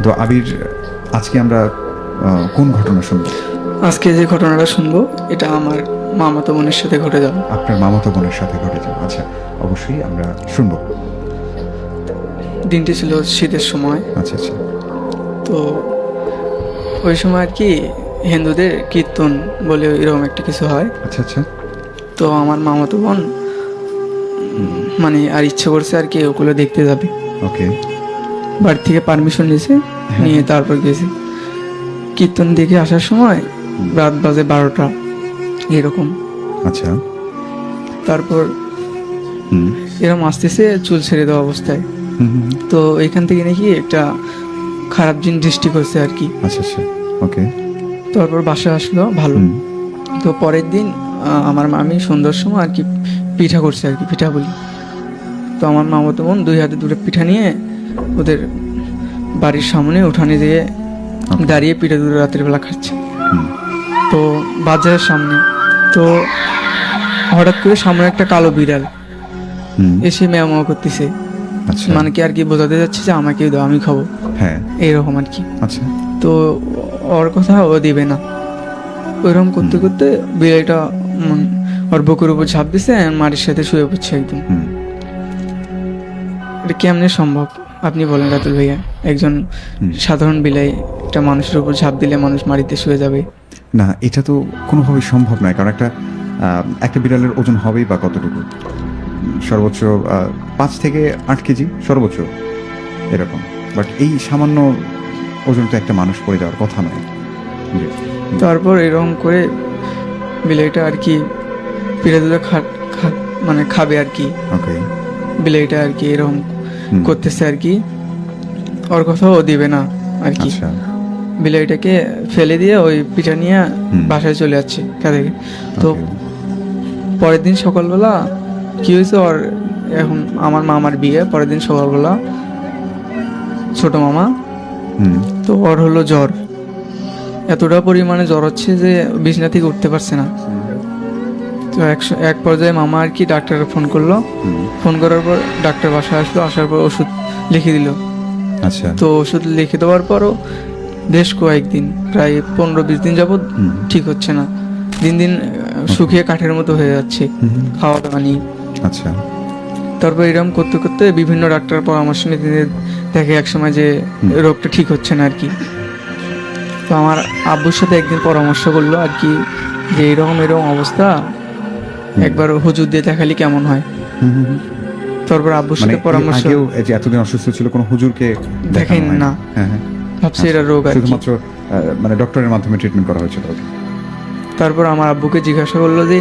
তো আবির, আজকে আমরা কোন ঘটনা শুনবো? আজকে যে ঘটনাটা শুনবো এটা আমার মামাতো বোনের সাথে ঘটে যাবে। আপনার মামাতো বোনের সাথে ঘটে যাবে? আচ্ছা, অবশ্যই আমরা শুনবো। দিনটি ছিল শীতের সময়। আচ্ছা আচ্ছা। তো ওই সময় আর কি হিন্দুদের কীর্তন বলে এরকম একটা কিছু হয়। আচ্ছা আচ্ছা। তো আমার মামাতো বোন মানে আর ইচ্ছে করছে আর কি ওগুলো দেখতে যাবে। ওকে। বাড়ি থেকে পারমিশন নিয়েছে, নিয়ে তারপর গেছে। কীর্তন দেখে আসার সময় রাত বাজে 12টা এরকম। আচ্ছা। তারপর হুম এরকম আসতেছে চুল ছেড়ে দেওয়া অবস্থায়। হুম হুম। তো এখান থেকে নাকি একটা খারাপ জিন দৃষ্টি করছে আর কি। আচ্ছা আচ্ছা। ওকে। তারপর বাসা আসলো ভালো। হুম। তো পরের দিন আমার মামি সন্ধ্যার সময় আর কি পিঠা করছে আর কি, পিঠা বলি। তো আমার মামাতো বোন 2 হাতে 2টা পিঠা নিয়ে ওদের বাড়ির সামনে উঠানে দিয়ে দাঁড়িয়ে পিঠা দুটো রাতের বেলা খাচ্ছে। হুম। তো বাজারের সামনে তো হঠাৎ করে সামনে একটা কালো বিড়াল হুম। এসে ম্যাও করতেছে। আচ্ছা। মানে কি আর কি বোঝাতে যাচ্ছে যে আমাকে দাও, আমি খাবো, হ্যাঁ। এইরকম আর কি। আচ্ছা। তো ওর কথা ও দিবে না। ওইরকম করতে করতে বিড়ালটা ওর বুকের উপর ঝাঁপ দিছে, মাটির সাথে শুয়ে পড়ছে একদম। হুম। এটা কেমনে সম্ভব আপনি বলেন রাতুল ভাইয়া? একজন সাধারণ বিলাই একটা মানুষের উপর ঝাঁপ দিলে মানুষ মাটিতে শুয়ে যাবে? না, এটা তো কোনোভাবেই সম্ভব নয়, কারণ একটা বিড়ালের ওজন হবেই বা কতটুকু? সর্বোচ্চ 5 থেকে 8 কেজি সর্বোচ্চ, এরকম। বাট এই সামান্য ওজন তো একটা মানুষ পড়ে যাওয়ার কথা নয়। জি। তারপর এরকম করে বিলাইটা আর কি পিঠে দুটো মানে খাবে আর কি। ওকে। বিলাইটা আর কি এরকম করতেছে আর কি, ওর কথাও ও দিবে না আর কি। আচ্ছা। বিলাইটাকে ফেলে দিয়ে ওই পিঠা নিয়ে বাসায় চলে যাচ্ছে কাঁদে। তো পরের দিন সকালবেলা কি হয়েছে ওর, এখন আমার মামার বিয়ে, পরের দিন সকালবেলা ছোট মামা, তো ওর হলো জ্বর। এতটা পরিমাণে জ্বর হচ্ছে যে বিছানা থেকে উঠতে পারছে না। তো এক পর্যায়ে মামা আর কি ডাক্তারকে ফোন করলো। ফোন করার পর ডাক্তার বাসায় আসলো, আসার পর ওষুধ লিখে দিল। আচ্ছা। তো ওষুধ লিখে দেওয়ার পরও বেশ কয়েকদিন, প্রায় 15-20 দিন যাবত ঠিক হচ্ছে না। দিন দিন শুকিয়ে কাঠের মতো হয়ে যাচ্ছে খাওয়া দাওয়া নিয়ে। আচ্ছা। তারপর এরকম করতে করতে বিভিন্ন ডাক্তার পরামর্শ নিতে দেখে একসময় যে রোগটা ঠিক হচ্ছে না আর কি। তো আমার আব্বুর সাথে একদিন পরামর্শ করলো আর কি যে এরকম অবস্থা, একবার হুজুর দিয়ে দেখালি কেমন হয়। তারপর আব্বুর সাথে পরামর্শ, আগেও এই যে এতদিন অসুস্থ ছিল কোনো হুজুরকে দেখেন না, হ্যাঁ হ্যাঁ, ভাবছি এটা রোগ আর কি। শুধুমাত্র মানে ডক্টরের মাধ্যমে ট্রিটমেন্ট করা হয়েছিল। তারপর আমার আব্বুকে জিজ্ঞাসা করলো যে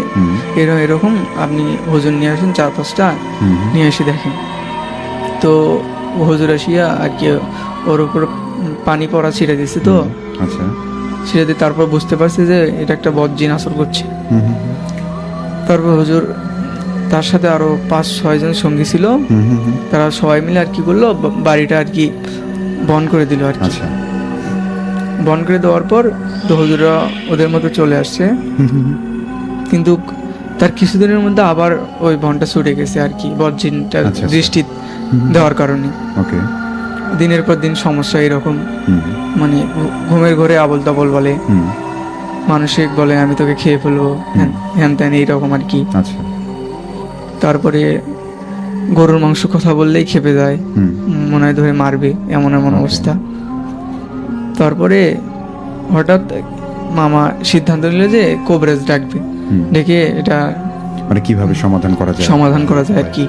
এরকম আপনি হুজুর নিয়ে আসেন 4-5টা, নিয়ে এসে দেখেন। তো হুজুর আসিয়া আর কি ওর উপর পানি পড়া ছিঁড়ে দিচ্ছে। তো আচ্ছা। ছিঁড়ে দিয়ে তারপর বুঝতে পারছে যে এটা একটা বদজিন আসর করছে। তারপর হুজুর তার সাথে আরো 5-6 জন সঙ্গী ছিল, তারা সবাই মিলে আর কি করলো, বাড়িটা আর কি বন্ধ করে দিল আর কি। বন্ধ করে দেওয়ার পর তো হুজুরা ওদের মতো চলে আসছে, কিন্তু তার কিছুদিনের মধ্যে আবার ওই বনটা ছুটে গেছে আর কি, বদজিনটা দৃষ্টি দেওয়ার কারণে। ওকে। দিনের পর দিন সমস্যা এরকম, মানে ঘুমের ঘরে আবল তাবল বলে, মানসিক বলে আমি তোকে খেয়ে ফেলবো, হ্যান ত্যান এইরকম আর কি। আচ্ছা। তারপরে গরুর মাংস কথা বললেই খেপে যায়, মনে হয় ধরে মারবে, এমন অবস্থা। তারপরে হঠাৎ মামা সিদ্ধান্ত নিল যে কোবরাজ ডাকবে, ডেকে এটা মানে কিভাবে সমাধান করা যায় আর কি।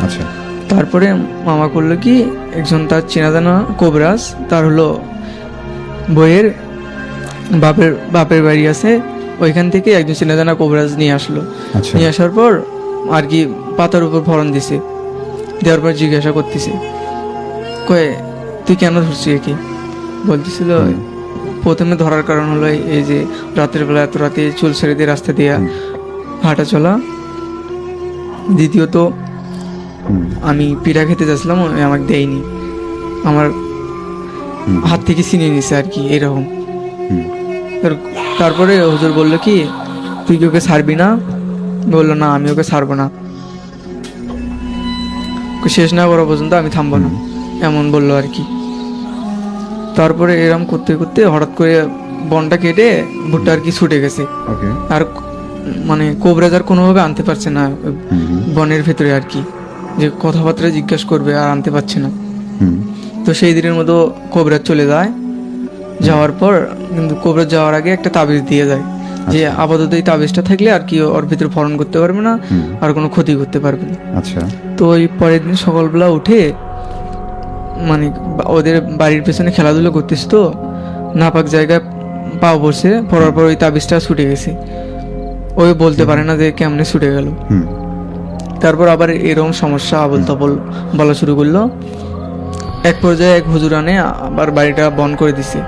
আচ্ছা। তারপরে মামা করলো কি, একজন তার চেনা জানা কোবরাজ, তার হলো বইয়ের বাপের বাড়ি আছে, ওইখান থেকে একজন চেনা জানা কোবরাজ নিয়ে আসলো। নিয়ে আসার পর আর কি পাতার উপর ফলন দিছে, দেওয়ার পর জিজ্ঞাসা করতেছে, কয়ে তুই কেন ধরছিস একে? বলতেছিল প্রথমে ধরার কারণ হলো এই যে রাতের বেলা এত রাতে চুল ছেড়ে দিয়ে রাস্তা দিয়ে হাঁটা চলা, দ্বিতীয়ত আমি পিঠা খেতে যাচ্ছিলাম, আমাকে দেয়নি, আমার হাত থেকে ছিনিয়ে নিছে আর কি, এরকম। তারপরে হুজুর বললো কি তুই কি ওকে ছাড়বি না? বললো না, আমি ওকে ছাড়বো না, শেষ না করা পর্যন্ত আমি থামবো না, এমন বললো আর কি। তারপরে এরম করতে করতে হঠাৎ করে বনটা কেটে ভুট্টা আর কি ছুটে গেছে। ওকে। আর মানে কোবরাজ আর কোনোভাবে আনতে পারছে না বনের ভেতরে আর কি, যে কথাবার্তা জিজ্ঞেস করবে আর আনতে পারছে না। হুম। তো সেই দিনের মতো কোবরাজ চলে যায়। যাওয়ার পর কিন্তু কোবরাজ যাওয়ার আগে একটা তাবিজ দিয়ে যায় যে আপাতত এই তাবিজটা থাকলে আর কি ওর ভিতরে ফলন করতে পারবে না, আর কোনো ক্ষতি করতে পারবে না। আচ্ছা। তো ওই পরের দিন সকালবেলা উঠে মানে ওদের বাড়ির পেছনে খেলাধুলো করতেছে, তো নাপাক জায়গায় পাও পড়ছে, পড়ার পর ওই তাবিজটা ছুটে গেছে। ওই বলতে পারে না যে কেমনে ছুটে গেল। হুম। তারপর আবার এরকম সমস্যা আবল তাবল বলা শুরু করলো। এক পর্যায়ে এক হুজুর আনে আবার বাড়িটা বন্ধ করে দিছে।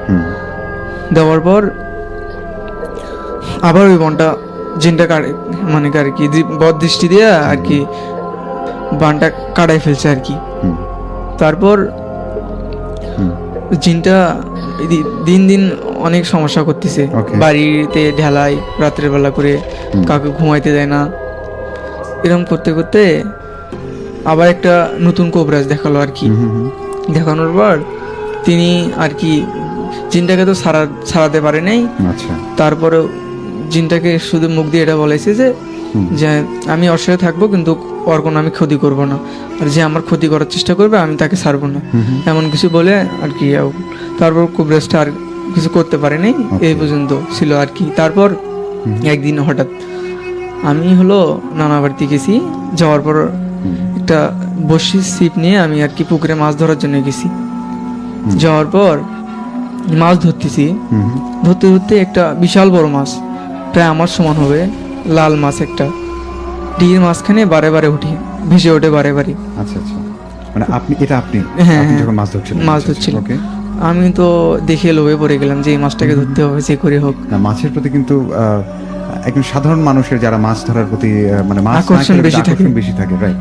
হুম। দেওয়ার পর আবার ওই বনটা জিনটা কাটে মানে আর কি বদ দৃষ্টি দিয়ে আর কি বানটা কাটাই ফেলছে আর কি। হুম। তারপর হুম। জিনটা দিন দিন অনেক সমস্যা করতেছে। Okay. বাড়িতে ঢেলাই রাত্রের বেলা করে, কাউকে ঘুমাইতে দেয় না। এরকম করতে করতে আবার একটা নতুন কোবরাজ দেখালো আর কি। হুম। হুম। দেখানোর পর তিনি আর কি জিনটাকে তো ছাড়াতে পারে নাই। আচ্ছা। তারপরে জিনটাকে শুধু মুখ দিয়ে এটা বলেছে যে আমি ওর সাথে থাকবো, কিন্তু ওর কোনো আমি ক্ষতি করব না, আর যে আমার ক্ষতি করার চেষ্টা করবে আমি তাকে ছাড়বো না, এমন কিছু বলে আর কি। তারপর কুবরাজটা আর কিছু করতে পারেনি, এই পর্যন্ত ছিল আর কি। তারপর একদিন হঠাৎ আমি হলো নানা বাড়িতে গেছি। যাওয়ার পর একটা বড়শি ছিপ নিয়ে আমি আর কি পুকুরে মাছ ধরার জন্য গেছি। যাওয়ার পর মাছ ধরতেছি, ধরতে ধরতে একটা বিশাল বড় মাছ, প্রায় আমার সমান হবে, লাল মাছ একটা, ডিগির মাঝখানে বারে বারে উঠে ভেসে ওঠে বারে বারে। আচ্ছা আচ্ছা, মানে আপনি হ্যাঁ, আপনি যখন মাছ ধরছিলেন? মাছ ধরছিলাম। ওকে। আমি তো দেখে লোভে পড়ে গেলাম যে এই মাছটাকে ধরতে হবে যে করে হোক। না, মাছের প্রতি কিন্তু একজন সাধারণ মানুষের যারা মাছ ধরার প্রতি মানে মাছ আকর্ষণ বেশি থাকে, রাইট?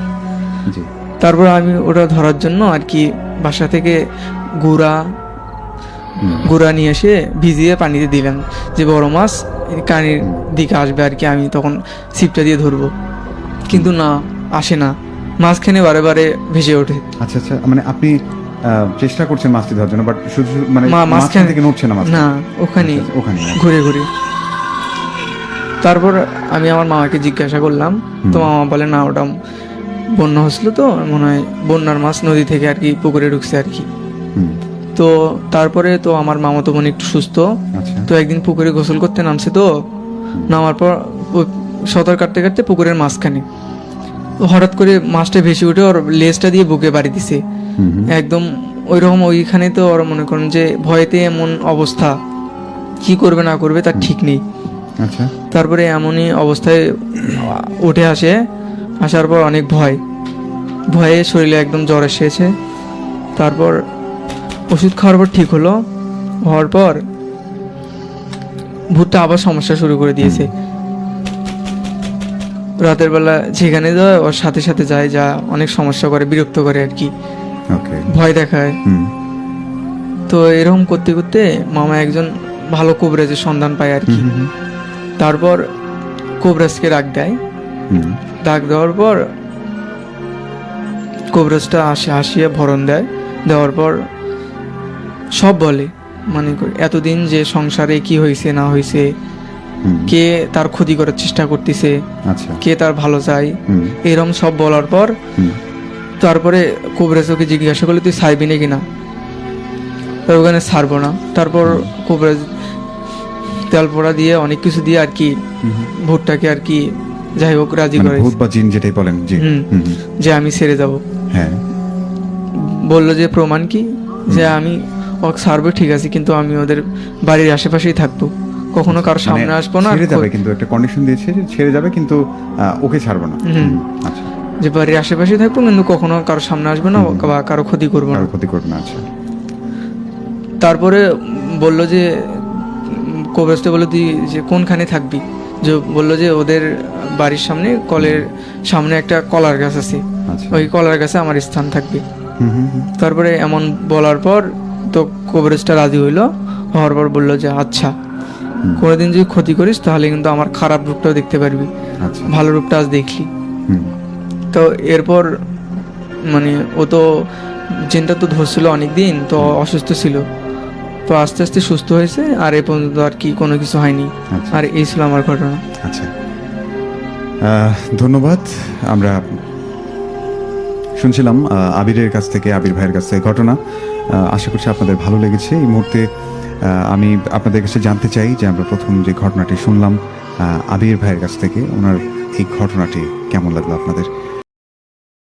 জি। তারপর আমি ওটা ধরার জন্য আর কি বাসা থেকে গুড়া নিয়ে এসে ভিজিয়ে পানিতে দিলাম, যে বড় মাছ কানির দিকে আসবে আর কি, আমি তখন ছিপটা দিয়ে ধরবো। কিন্তু না, আসে না, মাঝখানে বারে বারে ভেসে ওঠে। আচ্ছা আচ্ছা, মানে আপনি চেষ্টা করছেন মাছটি ধরার জন্য, বাট শুধু মানে মাঝখান থেকে নড়ছে না মাছ? না, ওখানে ওখানে ঘুরে ঘুরে। তারপর আমি আমার মামাকে জিজ্ঞাসা করলাম, তো মামা বলে না, ওটা বন্যা হচ্ছিল, তো মনে হয় বন্যার মাছ নদী থেকে আর কি পুকুরে ঢুকছে আর কি। তো তারপরে তো আমার মামাতো বোন একটু সুস্থ, তো একদিন পুকুরে গোসল করতে নামছে, তো নামার পর সাঁতার কাটতে কাটতে পুকুরের মাঝখানে হঠাৎ করে মাছটা ভেসে উঠে ওর লেজটা দিয়ে বুকে বাড়ি দিছে একদম ওইরকম। ওইখানে তো ওরা মনে করেন যে ভয়েতে এমন অবস্থা, কি করবে না করবে তার ঠিক নেই। আচ্ছা। তারপরে এমনই অবস্থায় উঠে আসার পর অনেক ভয়ে শরীরে একদম জ্বর এসেছে। তারপর ওষুধ খাওয়ার পর ঠিক হওয়ার পর ভূতটা আবার সমস্যা শুরু করে দিয়েছে। রাতের বেলা যেখানে যায় ওর সাথে সাথে যায়, যা অনেক সমস্যা করে, বিরক্ত করে আর কি, ভয় দেখায়। তো এরকম করতে করতে মামা একজন ভালো কোবরাজের সন্ধান পায় আর কি। তারপর কোবরাজকে ডাক দেওয়ার পর কোবরাজটা আসিয়া ভরণ দেওয়ার পর সব বলে, মানে এতদিন যে সংসারে কি হয়েছে না হয়েছে, কে তার ক্ষতি করার চেষ্টা করতেছে, কে তার ভালো চায়, এরকম সব বলার পর তারপরে কোবরাজ ওকে জিজ্ঞাসা করলে তুই ছাড়বি না কিনা, তার ওখানে ছাড়বো না। তারপর কোবরাজ তেল পোড়া দিয়ে অনেক কিছু দিয়ে আর কি ভূতটাকে আর কি যাই হোক রাজি করে, ভূত বা জিন যেটাই বলেন, যে আমি ছেড়ে যাব। হ্যাঁ, বললো যে প্রমাণ কি, যে আমি ওকে ছাড়বো ঠিক আছে, কিন্তু আমি ওদের বাড়ির আশেপাশেই থাকবো, কখনো কারোর সামনে আসবো না। ছেড়ে যাবে, কিন্তু একটা কন্ডিশন দিয়েছে যে ছেড়ে যাবে, কিন্তু ওকে ছাড়বো না। আচ্ছা, যে বাড়ির আশেপাশেই থাকবো, কিন্তু কখনো কারোর সামনে আসবো না বা কারো ক্ষতি করবো না। আচ্ছা। তারপরে বললো যে কোবরাজটা বললো তুই যে কোনখানে থাকবি, যে বললো যে ওদের বাড়ির সামনে কলের সামনে একটা কলার গাছ আছে, ওই কলার গাছে আমার স্থান থাকবে। তারপরে এমন বলার পর তো কোবরাজটা রাজি হওয়ার পর বললো যে আচ্ছা, কোনোদিন যদি ক্ষতি করিস তাহলে কিন্তু আমার খারাপ রূপটাও দেখতে পারবি, ভালো রূপটা আজ দেখলি। তো এরপর মানে ও তো জিনটা তো ধরছিল অনেক দিন, তো অসুস্থ ছিল, তো আস্তে আস্তে সুস্থ হয়েছে, আর এ পর্যন্ত আর কি কোনো কিছু হয়নি। আচ্ছা। আর এই ছিল আমার ঘটনা। আচ্ছা, ধন্যবাদ। আমরা শুনছিলাম আবিরের কাছ থেকে, আবির ভাইয়ের কাছ থেকে ঘটনা। আশা করছি আপনাদের ভালো লেগেছে। এই মুহূর্তে আমি আপনাদের কাছে জানতে চাই যে আমরা প্রথম যে ঘটনাটি শুনলাম আবির ভাইয়ের কাছ থেকে, ওনার এই ঘটনাটি কেমন লাগলো আপনাদের?